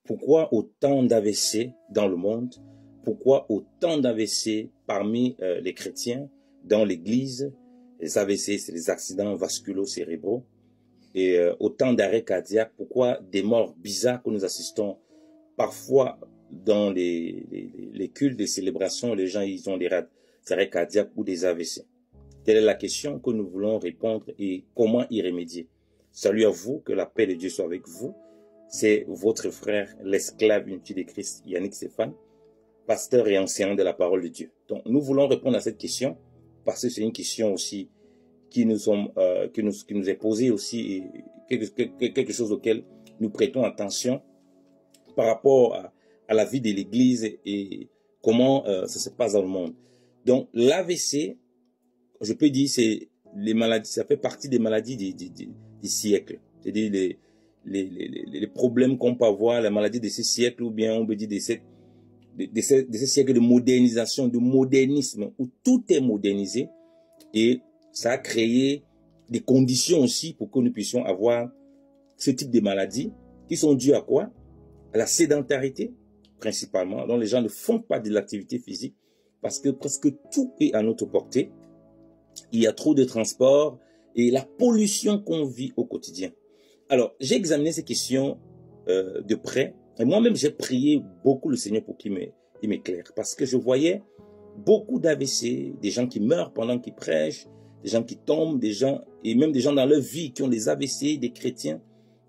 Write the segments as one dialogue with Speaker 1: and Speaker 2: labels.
Speaker 1: Pourquoi autant d'AVC dans le monde? Pourquoi autant d'AVC parmi les chrétiens dans l'Église? Les AVC, c'est les accidents vasculo-cérébraux. Et autant d'arrêts cardiaques. Pourquoi des morts bizarres que nous assistons parfois dans les cultes, des célébrations, les gens ils ont des arrêts cardiaques ou des AVC. Telle est la question que nous voulons répondre et comment y remédier. Salut à vous, que la paix de Dieu soit avec vous. C'est votre frère, l'esclave unité de Christ, Yannick Stéphane, pasteur et enseignant de la parole de Dieu. Donc, nous voulons répondre à cette question parce que c'est une question aussi qui nous est posée aussi et quelque chose auquel nous prêtons attention par rapport à la vie de l'Église et comment ça se passe dans le monde. Donc, l'AVC, je peux dire, c'est les maladies, ça fait partie des maladies du siècle. C'est-à-dire les problèmes qu'on peut avoir, la maladie de ce siècle, ou bien on peut dire de ce siècle de modernisation, de modernisme, où tout est modernisé, et ça a créé des conditions aussi pour que nous puissions avoir ce type de maladies, qui sont dues à quoi? À la sédentarité, principalement. Donc les gens ne font pas de l'activité physique, parce que presque tout est à notre portée. Il y a trop de transport, et la pollution qu'on vit au quotidien. Alors, j'ai examiné ces questions de près, et moi-même j'ai prié beaucoup le Seigneur pour qu'il m'éclaire, parce que je voyais beaucoup d'AVC, des gens qui meurent pendant qu'ils prêchent, des gens qui tombent, des gens, et même des gens dans leur vie qui ont des AVC, des chrétiens,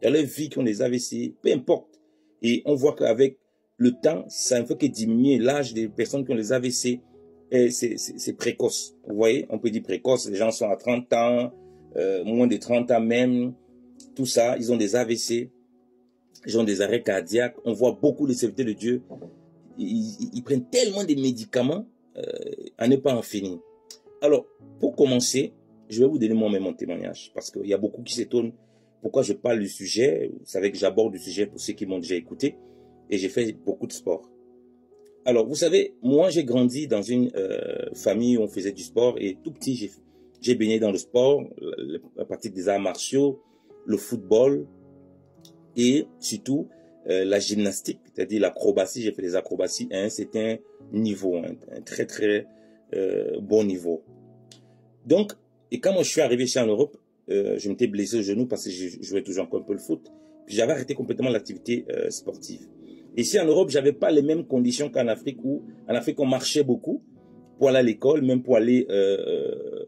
Speaker 1: dans leur vie qui ont des AVC, peu importe. Et on voit qu'avec le temps, ça ne fait que diminuer l'âge des personnes qui ont des AVC, c'est précoce. Vous voyez, on peut dire précoce, les gens sont à 30 ans, moins de 30 ans même, tout ça, ils ont des AVC, ils ont des arrêts cardiaques. On voit beaucoup de serviteurs de Dieu, ils prennent tellement de médicaments à ne pas en finir. Alors, pour commencer, je vais vous donner moi-même mon témoignage, parce qu'il y a beaucoup qui s'étonnent pourquoi je parle du sujet. Vous savez que j'aborde le sujet pour ceux qui m'ont déjà écouté, et j'ai fait beaucoup de sport. Alors, vous savez, moi j'ai grandi dans une famille où on faisait du sport, et tout petit, j'ai baigné dans le sport, à partir des arts martiaux, le football, et surtout la gymnastique, c'est-à-dire l'acrobatie. J'ai fait des acrobaties à un certain niveau, un très très bon niveau. Donc, et quand moi je suis arrivé ici en Europe, je m'étais blessé au genou parce que je jouais toujours encore un peu le foot. Puis j'avais arrêté complètement l'activité sportive. Ici en Europe, j'avais pas les mêmes conditions qu'en Afrique, où en Afrique on marchait beaucoup pour aller à l'école, même pour aller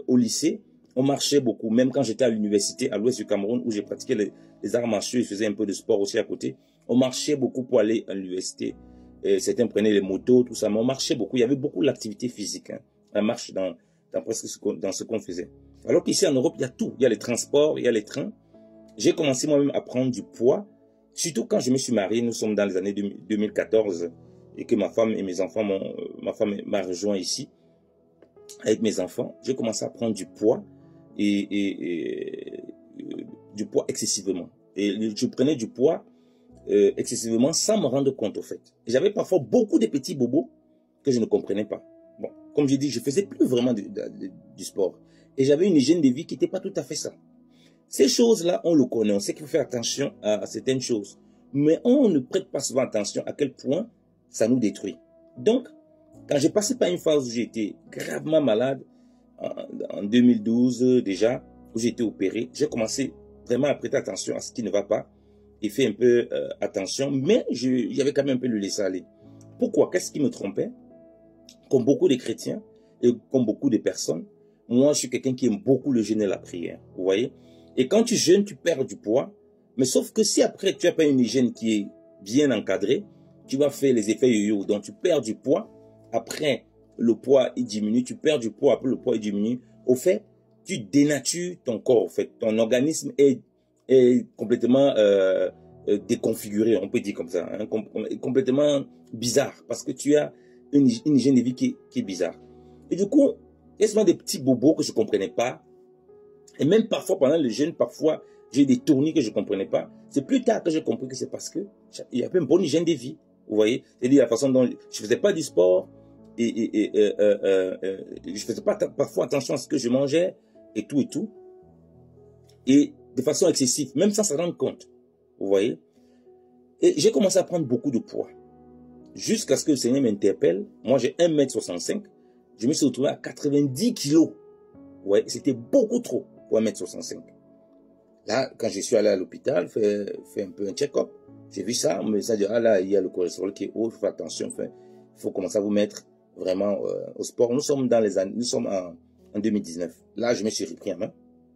Speaker 1: au lycée. On marchait beaucoup, même quand j'étais à l'université à l'ouest du Cameroun, où j'ai pratiqué les arts martiaux et je faisais un peu de sport aussi à côté. On marchait beaucoup pour aller à l'université. Certains prenaient les motos, tout ça, mais on marchait beaucoup. Il y avait beaucoup d'activité physique, hein, la marche dans presque dans ce qu'on faisait. Alors qu'ici en Europe, il y a tout. Il y a les transports, il y a les trains. J'ai commencé moi-même à prendre du poids, surtout quand je me suis marié. Nous sommes dans les années 2014 et que ma femme et mes enfants, ma femme m'a rejoint ici avec mes enfants. J'ai commencé à prendre du poids et du poids excessivement. Et je prenais du poids excessivement sans me rendre compte au fait. J'avais parfois beaucoup de petits bobos que je ne comprenais pas. Bon, comme j'ai dit, je faisais plus vraiment du sport. Et j'avais une hygiène de vie qui n'était pas tout à fait ça. Ces choses-là, on le connaît. On sait qu'il faut faire attention à certaines choses. Mais on ne prête pas souvent attention à quel point ça nous détruit. Donc, quand j'ai passé par une phase où j'ai été gravement malade, en 2012 déjà, où j'ai été opéré, j'ai commencé vraiment à prêter attention à ce qui ne va pas et fait un peu attention, mais il y avait quand même un peu le laisser aller. Pourquoi? Qu'est-ce qui me trompait? Comme beaucoup de chrétiens et comme beaucoup de personnes, moi je suis quelqu'un qui aime beaucoup le jeûne et la prière, vous voyez. Et quand tu jeûnes, tu perds du poids, mais sauf que si après tu n'as pas une hygiène qui est bien encadrée, tu vas faire les effets yo-yo, donc tu perds du poids, après le poids il diminue, tu perds du poids, après le poids il diminue. Au fait, tu dénatures ton corps, au fait, ton organisme est complètement déconfiguré, on peut dire comme ça, hein, complètement bizarre, parce que tu as une hygiène de vie qui est bizarre. Et du coup, il y a souvent des petits bobos que je ne comprenais pas, et même parfois pendant le jeûne, parfois j'ai des tournis que je ne comprenais pas. C'est plus tard que j'ai compris que c'est parce que il y avait une bonne hygiène de vie, vous voyez, c'est-à-dire la façon dont je ne faisais pas du sport, et je ne faisais pas parfois attention à ce que je mangeais, et tout, et de façon excessive, même sans s'en rendre compte, vous voyez. Et j'ai commencé à prendre beaucoup de poids. Jusqu'à ce que le Seigneur m'interpelle. Moi, j'ai 1,65 m. Je me suis retrouvé à 90 kg. Ouais, c'était beaucoup trop pour 1,65 m. Là, quand je suis allé à l'hôpital, fait un peu un check-up, j'ai vu ça, mais ça dit, ah là, il y a le cholestérol qui est haut, il faut faire attention, il faut commencer à vous mettre vraiment au sport. Nous sommes dans les années, nous sommes en 2019. Là, je me suis repris en main.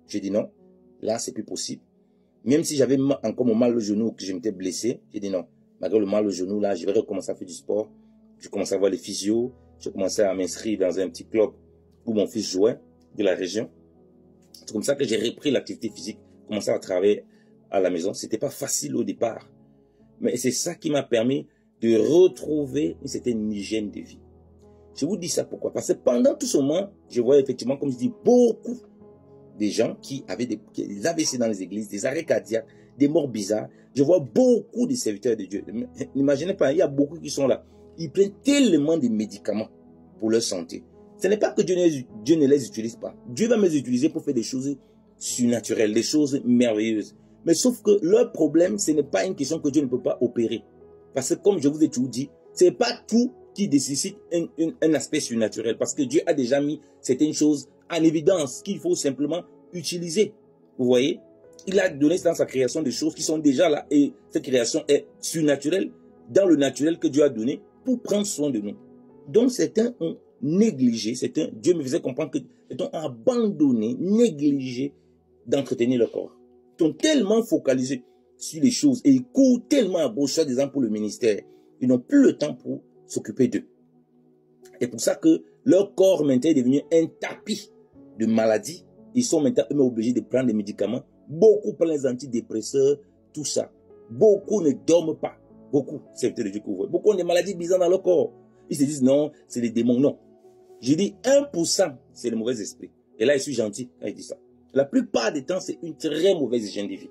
Speaker 1: J'ai dit non, là, c'est plus possible. Même si j'avais encore mon mal au genou, que je m'étais blessé, j'ai dit non. Malgré le mal au genou, là, je vais recommencer à faire du sport. Je commençais à voir les physios. Je commençais à m'inscrire dans un petit club où mon fils jouait de la région. C'est comme ça que j'ai repris l'activité physique, commencé à travailler à la maison. C'était pas facile au départ. Mais c'est ça qui m'a permis de retrouver une certaine hygiène de vie. Je vous dis ça pourquoi? Parce que pendant tout ce moment, je voyais effectivement, comme je dis, beaucoup de gens qui avaient des AVC dans les églises, des arrêts cardiaques, des morts bizarres. Je vois beaucoup de serviteurs de Dieu. N'imaginez pas, il y a beaucoup qui sont là. Ils prennent tellement de médicaments pour leur santé. Ce n'est pas que Dieu ne les utilise pas. Dieu va me les utiliser pour faire des choses surnaturelles, des choses merveilleuses. Mais sauf que leur problème, ce n'est pas une question que Dieu ne peut pas opérer. Parce que comme je vous ai toujours dit, ce n'est pas tout qui nécessite un aspect surnaturel. Parce que Dieu a déjà mis certaines choses en évidence qu'il faut simplement utiliser. Vous voyez? Il a donné dans sa création des choses qui sont déjà là. Et cette création est surnaturelle dans le naturel que Dieu a donné pour prendre soin de nous. Donc certains ont négligé, Dieu me faisait comprendre que certains ont abandonné, négligé d'entretenir leur corps. Ils sont tellement focalisés sur les choses et ils courent tellement à gauche, soi-disant pour le ministère. Ils n'ont plus le temps pour s'occuper d'eux. Et pour ça que leur corps maintenant est devenu un tapis de maladies. Ils sont maintenant eux-mêmes obligés de prendre des médicaments. Beaucoup prennent les antidépresseurs, tout ça. Beaucoup ne dorment pas. Beaucoup, c'est de Dieu que vous voyez. Beaucoup ont des maladies bizarres dans leur corps. Ils se disent non, c'est les démons. Non. Je dis 1%, c'est le mauvais esprit. Et là, je suis gentil quand je dis ça. La plupart des temps, c'est une très mauvaise hygiène de vie.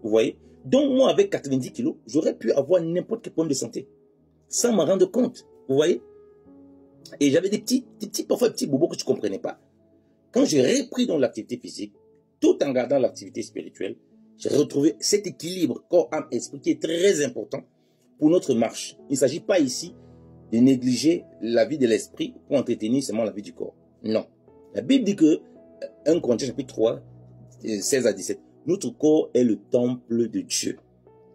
Speaker 1: Vous voyez? Donc moi, avec 90 kilos, j'aurais pu avoir n'importe quel problème de santé. Sans m'en rendre compte. Vous voyez? Et j'avais parfois des petits bobos que je ne comprenais pas. Quand j'ai repris dans l'activité physique, tout en gardant l'activité spirituelle, j'ai retrouvé cet équilibre corps, âme, esprit qui est très important pour notre marche. Il ne s'agit pas ici de négliger la vie de l'esprit pour entretenir seulement la vie du corps. Non. La Bible dit que, 1 Corinthiens chapitre 3, 16 à 17, notre corps est le temple de Dieu.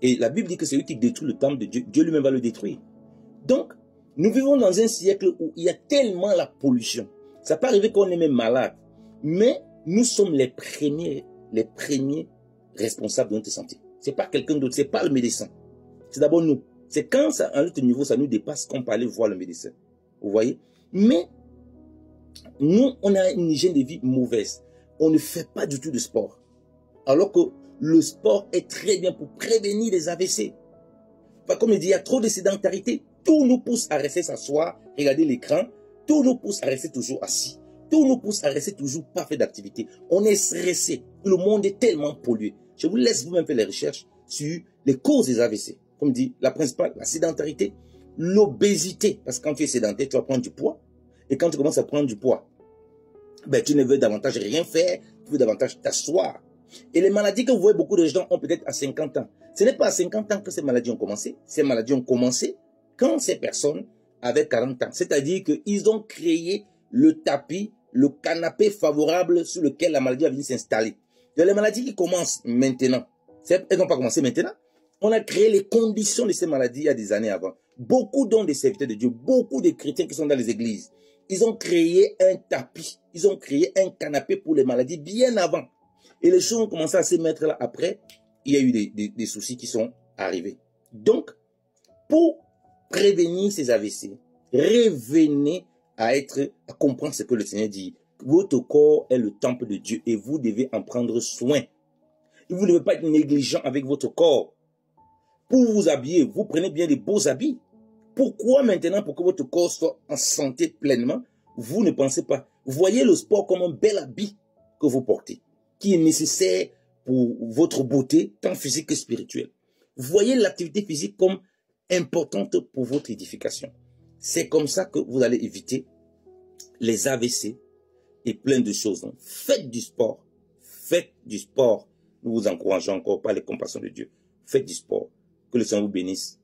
Speaker 1: Et la Bible dit que celui qui détruit le temple de Dieu, Dieu lui-même va le détruire. Donc, nous vivons dans un siècle où il y a tellement la pollution. Ça peut arriver qu'on est même malade. Mais nous sommes les premiers responsables de notre santé. Ce n'est pas quelqu'un d'autre, ce n'est pas le médecin. C'est d'abord nous. C'est quand ça, à notre niveau, ça nous dépasse qu'on peut aller voir le médecin. Vous voyez? Mais nous, on a une hygiène de vie mauvaise. On ne fait pas du tout de sport. Alors que le sport est très bien pour prévenir les AVC. Enfin, comme je dis, il y a trop de sédentarité. Tout nous pousse à rester s'asseoir, regarder l'écran. Tout nous pousse à rester toujours assis. Tout nous pousse à rester toujours pas fait d'activité. On est stressé. Le monde est tellement pollué. Je vous laisse vous-même faire les recherches sur les causes des AVC. Comme dit, la principale, la sédentarité, l'obésité. Parce que quand tu es sédentaire, tu vas prendre du poids. Et quand tu commences à prendre du poids, ben, tu ne veux davantage rien faire, tu veux davantage t'asseoir. Et les maladies que vous voyez, beaucoup de gens ont peut-être à 50 ans. Ce n'est pas à 50 ans que ces maladies ont commencé. Ces maladies ont commencé quand ces personnes avaient 40 ans. C'est-à-dire qu'ils ont créé le tapis, le canapé favorable sur lequel la maladie a venu s'installer. Il y a les maladies qui commencent maintenant. Elles n'ont pas commencé maintenant. On a créé les conditions de ces maladies il y a des années avant. Beaucoup d'ont des serviteurs de Dieu, beaucoup de chrétiens qui sont dans les églises. Ils ont créé un tapis, ils ont créé un canapé pour les maladies bien avant. Et les choses ont commencé à se mettre là après. Il y a eu des soucis qui sont arrivés. Donc, pour prévenir ces AVC, revenez à comprendre ce que le Seigneur dit. Votre corps est le temple de Dieu et vous devez en prendre soin. Vous ne devez pas être négligent avec votre corps. Pour vous habiller, vous prenez bien des beaux habits. Pourquoi maintenant, pour que votre corps soit en santé pleinement, vous ne pensez pas? Voyez le sport comme un bel habit que vous portez, qui est nécessaire pour votre beauté, tant physique que spirituelle. Voyez l'activité physique comme importante pour votre édification. C'est comme ça que vous allez éviter les AVC et plein de choses. Donc, faites du sport. Faites du sport. Nous vous encourageons encore par les compassions de Dieu. Faites du sport. Que le Seigneur vous bénisse.